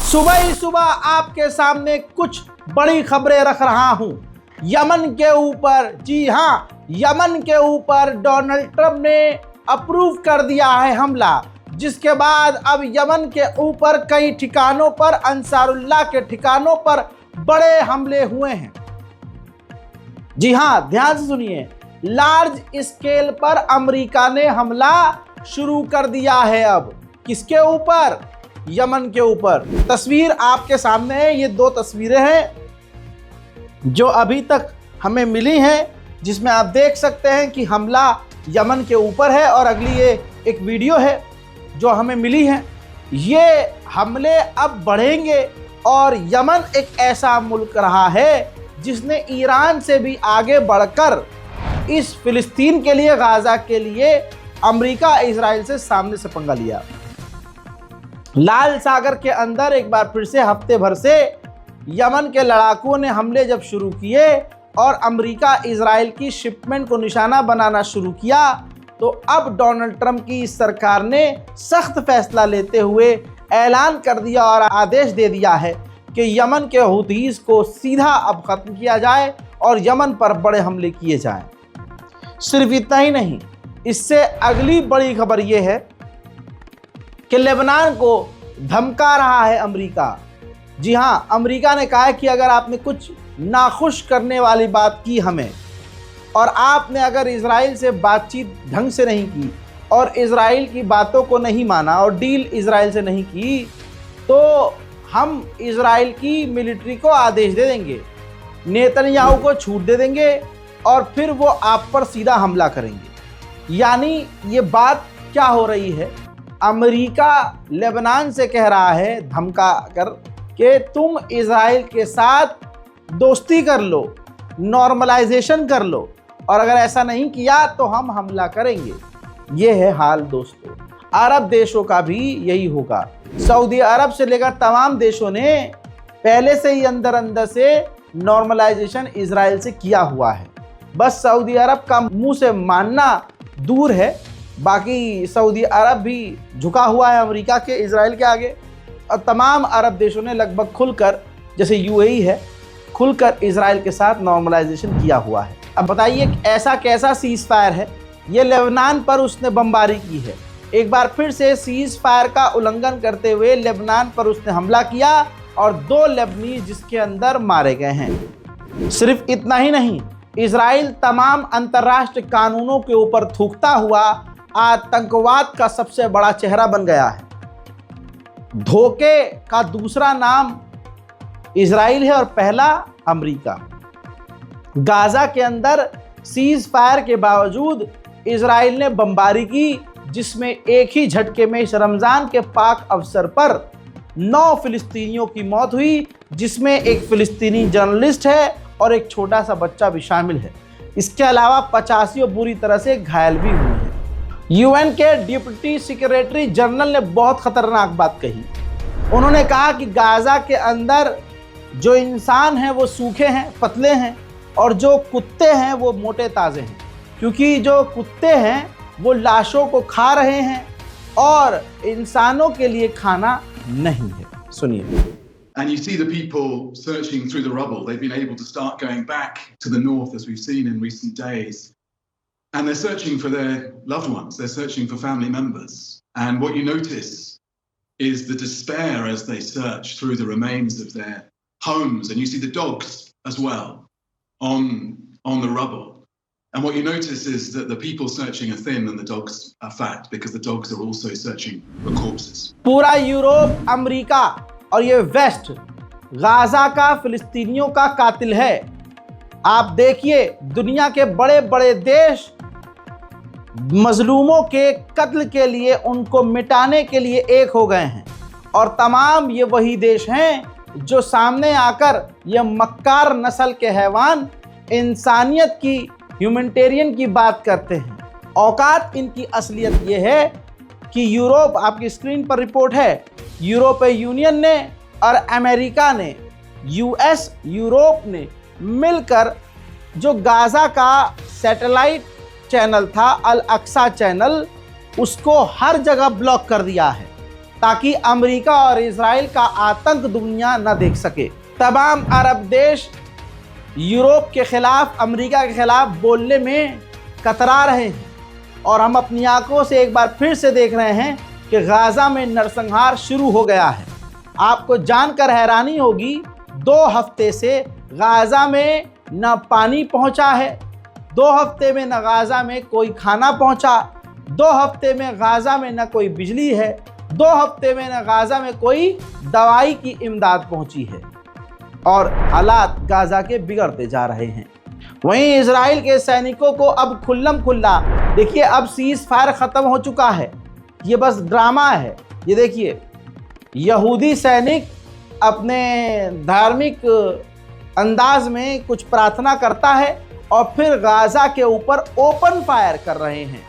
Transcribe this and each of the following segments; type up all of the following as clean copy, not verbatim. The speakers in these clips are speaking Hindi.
सुबह ही सुबह आपके सामने कुछ बड़ी खबरें रख रहा हूं। यमन के ऊपर, जी हां, यमन के ऊपर डोनाल्ड ट्रंप ने अप्रूव कर दिया है हमला, जिसके बाद अब यमन के ऊपर कई ठिकानों पर, अंसारुल्लाह के ठिकानों पर बड़े हमले हुए हैं। जी हां, ध्यान से सुनिए, लार्ज स्केल पर अमेरिका ने हमला शुरू कर दिया है। अब किसके ऊपर? यमन के ऊपर। तस्वीर आपके सामने है, ये दो तस्वीरें हैं जो अभी तक हमें मिली हैं, जिसमें आप देख सकते हैं कि हमला यमन के ऊपर है, और अगली ये एक वीडियो है जो हमें मिली है। ये हमले अब बढ़ेंगे, और यमन एक ऐसा मुल्क रहा है जिसने ईरान से भी आगे बढ़कर इस फिलिस्तीन के लिए, गाजा के लिए अमेरिका इजराइल से सामने से पंगा लिया। लाल सागर के अंदर एक बार फिर से हफ्ते भर से यमन के लड़ाकुओं ने हमले जब शुरू किए और अमेरिका इजराइल की शिपमेंट को निशाना बनाना शुरू किया, तो अब डोनाल्ड ट्रंप की इस सरकार ने सख्त फैसला लेते हुए ऐलान कर दिया और आदेश दे दिया है कि यमन के हुतीस को सीधा अब ख़त्म किया जाए और यमन पर बड़े हमले किए जाएं। सिर्फ इतना ही नहीं, इससे अगली बड़ी खबर यह है कि लेबनान को धमका रहा है अमेरिका। जी हां, अमेरिका ने कहा है कि अगर आपने कुछ नाखुश करने वाली बात की हमें, और आपने अगर इजराइल से बातचीत ढंग से नहीं की और इजराइल की बातों को नहीं माना और डील इजराइल से नहीं की, तो हम इजराइल की मिलिट्री को आदेश दे देंगे, नेतन्याहू को छूट दे देंगे, और फिर वो आप पर सीधा हमला करेंगे। यानी ये बात क्या हो रही है? अमेरिका लेबनान से कह रहा है धमका कर कि तुम इजराइल के साथ दोस्ती कर लो, नॉर्मलाइजेशन कर लो, और अगर ऐसा नहीं किया तो हम हमला करेंगे। ये है हाल दोस्तों। अरब देशों का भी यही होगा। सऊदी अरब से लेकर तमाम देशों ने पहले से ही अंदर अंदर से नॉर्मलाइजेशन इजराइल से किया हुआ है। बस सऊदी अरब का मुंह से मानना दूर है, बाकी सऊदी अरब भी झुका हुआ है अमेरिका के, इजराइल के आगे, और तमाम अरब देशों ने लगभग खुलकर, जैसे यूएई है, खुलकर इजराइल के साथ नॉर्मलाइजेशन किया हुआ है। अब बताइए ऐसा कैसा सीज फायर है? ये लेबनान पर उसने बमबारी की है। एक बार फिर से सीज फायर का उल्लंघन करते हुए लेबनान पर उसने हमला किया और 2 लेबनीज जिसके अंदर मारे गए हैं। सिर्फ इतना ही नहीं, इजराइल तमाम अंतर्राष्ट्रीय कानूनों के ऊपर थूकता हुआ आतंकवाद का सबसे बड़ा चेहरा बन गया है। धोखे का दूसरा नाम इजराइल है और पहला अमेरिका। गाजा के अंदर सीज फायर के बावजूद इजराइल ने बमबारी की, जिसमें एक ही झटके में इस रमज़ान के पाक अवसर पर 9 फिलिस्तीनियों की मौत हुई, जिसमें एक फिलिस्तीनी जर्नलिस्ट है और एक छोटा सा बच्चा भी शामिल है। इसके अलावा 85 बुरी तरह से घायल भी हुए हैं। यूएन के डिप्टी सेक्रेटरी जनरल ने बहुत खतरनाक बात कही। उन्होंने कहा कि गाजा के अंदर जो इंसान हैं वो सूखे हैं, पतले हैं, और जो कुत्ते हैं वो मोटे ताज़े हैं, क्योंकि जो कुत्ते हैं वो लाशों को खा रहे हैं और इंसानों के लिए खाना नहीं है। सुनिए। And you see the people searching through the rubble. They've been able to start going back to the north, as we've seen in recent days. And they're searching for their loved ones. They're searching for family members. And what you notice is the despair as they search through the remains of their homes. And you see the dogs as well on the rubble. And what you notice is that the people searching are thin and the dogs are fat, because the dogs are also searching for corpses. पूरा यूरोप, अमेरिका और ये वेस्ट गाजा का फिलिस्तीनियों का कातिल है। आप देखिए, दुनिया के बड़े बड़े देश मजलूमों के कत्ल के लिए, उनको मिटाने के लिए एक हो गए हैं, और तमाम ये वही देश हैं जो सामने आकर ये मक्कार नस्ल के हैवान इंसानियत की, ह्यूमैनिटेरियन की बात करते हैं। औकात इनकी असलियत ये है कि यूरोप, आपकी स्क्रीन पर रिपोर्ट है, यूरोपीय यूनियन ने और अमेरिका ने, यूएस, यूरोप ने मिलकर जो गाजा का सैटेलाइट चैनल था, अल अक्सा चैनल, उसको हर जगह ब्लॉक कर दिया है। ताकि अमेरिका और इजराइल का आतंक दुनिया न देख सके। तमाम अरब देश यूरोप के खिलाफ, अमेरिका के खिलाफ बोलने में कतरा रहे हैं और हम अपनी आंखों से एक बार फिर से देख रहे हैं कि गाज़ा में नरसंहार शुरू हो गया है। आपको जानकर हैरानी होगी, 2 हफ्ते से गाज़ा में न पानी पहुंचा है, 2 हफ्ते में न गाज़ा में कोई खाना पहुंचा, 2 हफ्ते में गाज़ा में न कोई बिजली है, 2 हफ्ते में न गाज़ा में कोई दवाई की इमदाद पहुंची है और हालात गाज़ा के बिगड़ते जा रहे हैं। वहीं इजराइल के सैनिकों को अब खुल्लम खुल्ला देखिए, अब सीज़ फायर ख़त्म हो चुका है, ये बस ड्रामा है। ये देखिए, यहूदी सैनिक अपने धार्मिक अंदाज में कुछ प्रार्थना करता है और फिर गाज़ा के ऊपर ओपन फायर कर रहे हैं।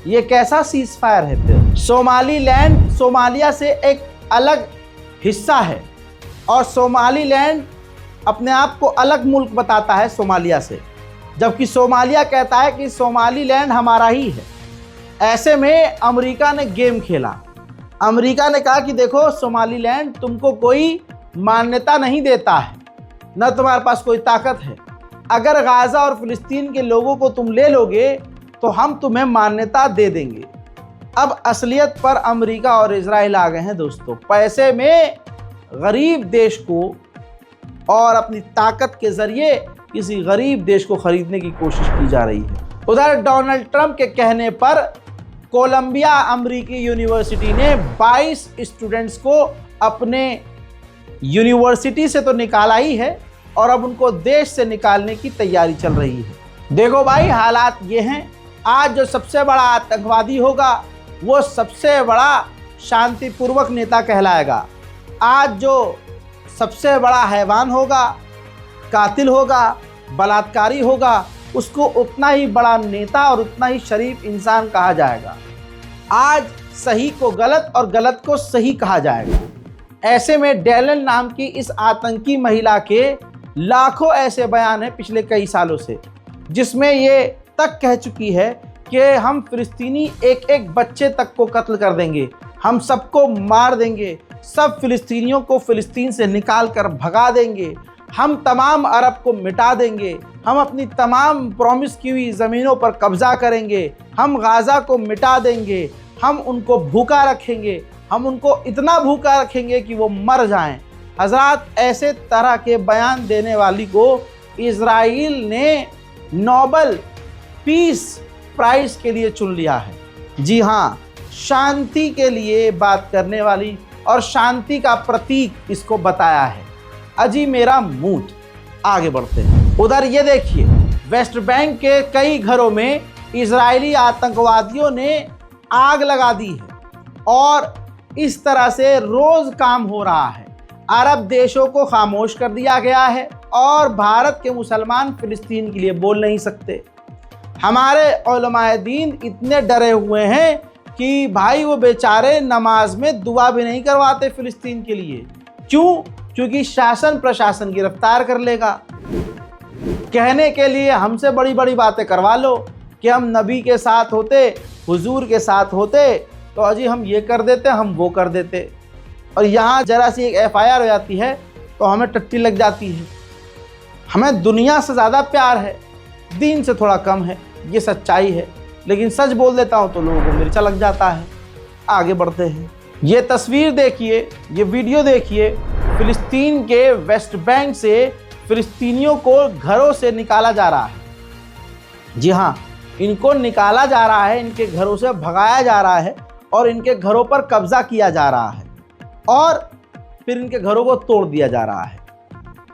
ये कैसा सीज़ फायर है? फिर सोमालीलैंड सोमालिया से एक अलग हिस्सा है और सोमालीलैंड अपने आप को अलग मुल्क बताता है सोमालिया से, जबकि सोमालिया कहता है कि सोमालीलैंड हमारा ही है। ऐसे में अमेरिका ने गेम खेला। अमेरिका ने कहा कि देखो सोमालीलैंड तुमको कोई मान्यता नहीं देता है, न तुम्हारे पास कोई ताकत है। अगर गाज़ा और फ़िलिस्तीन के लोगों को तुम ले लोगे तो हम तुम्हें मान्यता दे देंगे। अब असलियत पर अमेरिका और इजराइल आ गए हैं दोस्तों। पैसे में गरीब देश को और अपनी ताकत के ज़रिए किसी गरीब देश को ख़रीदने की कोशिश की जा रही है। उधर डोनाल्ड ट्रंप के कहने पर कोलंबिया अमेरिकी यूनिवर्सिटी ने 22 स्टूडेंट्स को अपने यूनिवर्सिटी से तो निकाला ही है और अब उनको देश से निकालने की तैयारी चल रही है। देखो भाई, हालात ये हैं, आज जो सबसे बड़ा आतंकवादी होगा वो सबसे बड़ा शांतिपूर्वक नेता कहलाएगा। आज जो सबसे बड़ा हैवान होगा, कातिल होगा, बलात्कारी होगा, उसको उतना ही बड़ा नेता और उतना ही शरीफ इंसान कहा जाएगा। आज सही को गलत और गलत को सही कहा जाएगा। ऐसे में डेलन नाम की इस आतंकी महिला के लाखों ऐसे बयान हैं पिछले कई सालों से, जिसमें ये तक कह चुकी है कि हम फ़िलिस्तीनी एक एक बच्चे तक को कत्ल कर देंगे, हम सबको मार देंगे, सब फ़िलिस्तीनियों को फ़िलिस्तीन से निकाल कर भगा देंगे, हम तमाम अरब को मिटा देंगे, हम अपनी तमाम प्रॉमिस की हुई ज़मीनों पर कब्ज़ा करेंगे, हम गाज़ा को मिटा देंगे, हम उनको भूखा रखेंगे, हम उनको इतना भूखा रखेंगे कि वो मर जाएं। हज़रात, ऐसे तरह के बयान देने वाली को इजराइल ने नोबेल पीस प्राइज़ के लिए चुन लिया है। जी हाँ, शांति के लिए बात करने वाली और शांति का प्रतीक इसको बताया है। अजी मेरा मूड। आगे बढ़ते हैं। उधर ये देखिए, वेस्ट बैंक के कई घरों में इजरायली आतंकवादियों ने आग लगा दी है और इस तरह से रोज़ काम हो रहा है। अरब देशों को खामोश कर दिया गया है और भारत के मुसलमान फ़िलिस्तीन के लिए बोल नहीं सकते। हमारे उलमाए दीन इतने डरे हुए हैं कि भाई वो बेचारे नमाज में दुआ भी नहीं करवाते फ़िलिस्तीन के लिए। क्यों? क्योंकि शासन प्रशासन गिरफ्तार कर लेगा। कहने के लिए हमसे बड़ी बड़ी बातें करवा लो कि हम नबी के साथ होते, हुजूर के साथ होते तो अजी हम ये कर देते, हम वो कर देते, और यहाँ ज़रा सी एक FIR हो जाती है तो हमें टट्टी लग जाती है। हमें दुनिया से ज़्यादा प्यार है, दीन से थोड़ा कम है, ये सच्चाई है। लेकिन सच बोल देता हूँ तो लोगों को मिर्चा लग जाता है। आगे बढ़ते हैं। ये तस्वीर देखिए, ये वीडियो देखिए, फ़िलिस्तीन के वेस्ट बैंक से फ़िलिस्तीनियों को घरों से निकाला जा रहा है। जी हाँ, इनको निकाला जा रहा है, इनके घरों से भगाया जा रहा है और इनके घरों पर कब्ज़ा किया जा रहा है और फिर इनके घरों को तोड़ दिया जा रहा है।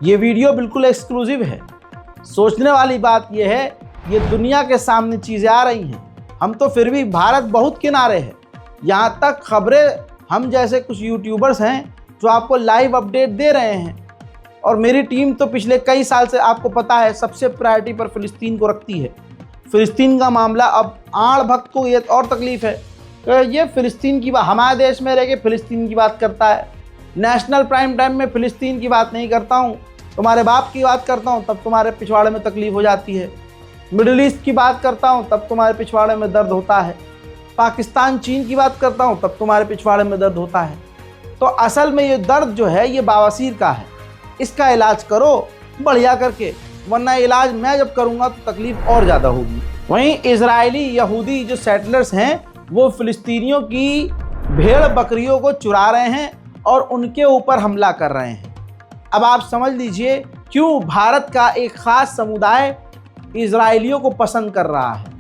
ये वीडियो बिल्कुल एक्सक्लूसिव है। सोचने वाली बात यह है, ये दुनिया के सामने चीज़ें आ रही हैं, हम तो फिर भी भारत बहुत किनारे है। यहाँ तक खबरें हम जैसे कुछ यूट्यूबर्स हैं जो आपको लाइव अपडेट दे रहे हैं, और मेरी टीम तो पिछले कई साल से आपको पता है सबसे प्रायोरिटी पर फ़िलिस्तीन को रखती है। फ़िलिस्तीन का मामला अब आड़ भक्त को ये और तकलीफ़ है, ये फ़िलिस्तीन की बात, हमारे देश में रह के फ़िलिस्तीन की बात करता है। नेशनल प्राइम टाइम में फ़िलिस्तीन की बात नहीं करता हूँ, तुम्हारे बाप की बात करता हूँ तब तुम्हारे पिछवाड़े में तकलीफ़ हो जाती है। मिडिल ईस्ट की बात करता हूँ तब तुम्हारे पिछवाड़े में दर्द होता है। पाकिस्तान चीन की बात करता हूँ तब तुम्हारे पिछवाड़े में दर्द होता है। तो असल में ये दर्द जो है ये बवासीर का है, इसका इलाज करो बढ़िया करके, वरना इलाज मैं जब करूँगा तो तकलीफ और ज़्यादा होगी। वहीं इजरायली यहूदी जो सेटलर्स हैं वो फ़िलिस्तीनियों की भेड़ बकरियों को चुरा रहे हैं और उनके ऊपर हमला कर रहे हैं। अब आप समझ लीजिए क्यों भारत का एक ख़ास समुदाय इजरायलियों को पसंद कर रहा है।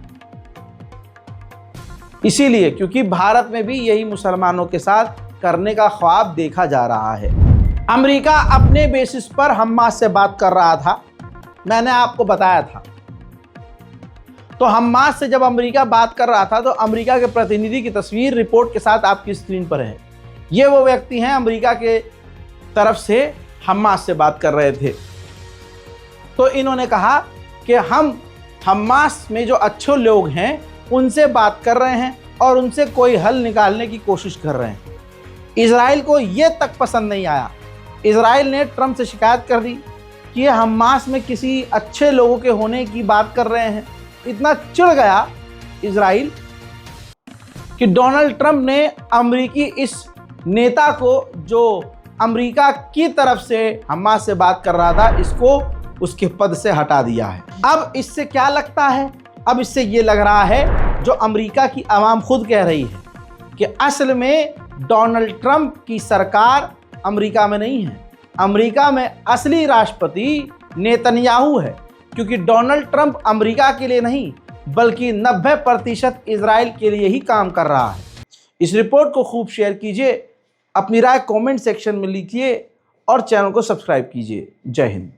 इसीलिए क्योंकि भारत में भी यही मुसलमानों के साथ करने का ख्वाब देखा जा रहा है। अमेरिका अपने बेसिस पर हमास से बात कर रहा था, मैंने आपको बताया था। तो हमास से जब अमेरिका बात कर रहा था तो अमेरिका के प्रतिनिधि की तस्वीर रिपोर्ट के साथ आपकी स्क्रीन पर है। ये वो व्यक्ति हैं अमेरिका के तरफ से हमास से बात कर रहे थे। तो इन्होंने कहा कि हम हमास में जो अच्छे लोग हैं उनसे बात कर रहे हैं और उनसे कोई हल निकालने की कोशिश कर रहे हैं। इजराइल को ये तक पसंद नहीं आया। इजराइल ने ट्रंप से शिकायत कर दी कि ये हमास में किसी अच्छे लोगों के होने की बात कर रहे हैं। इतना चिढ़ गया इजराइल कि डोनाल्ड ट्रंप ने अमेरिकी इस नेता को जो अमेरिका की तरफ से हमास से बात कर रहा था इसको उसके पद से हटा दिया है। अब इससे क्या लगता है? अब इससे ये लग रहा है जो अमेरिका की आवाम खुद कह रही है कि असल में डोनाल्ड ट्रंप की सरकार अमेरिका में नहीं है, अमेरिका में असली राष्ट्रपति नेतन्याहू है। क्योंकि डोनाल्ड ट्रंप अमेरिका के लिए नहीं बल्कि 90% इजराइल के लिए ही काम कर रहा है। इस रिपोर्ट को खूब शेयर कीजिए, अपनी राय कमेंट सेक्शन में लिखिए और चैनल को सब्सक्राइब कीजिए। जय हिंद।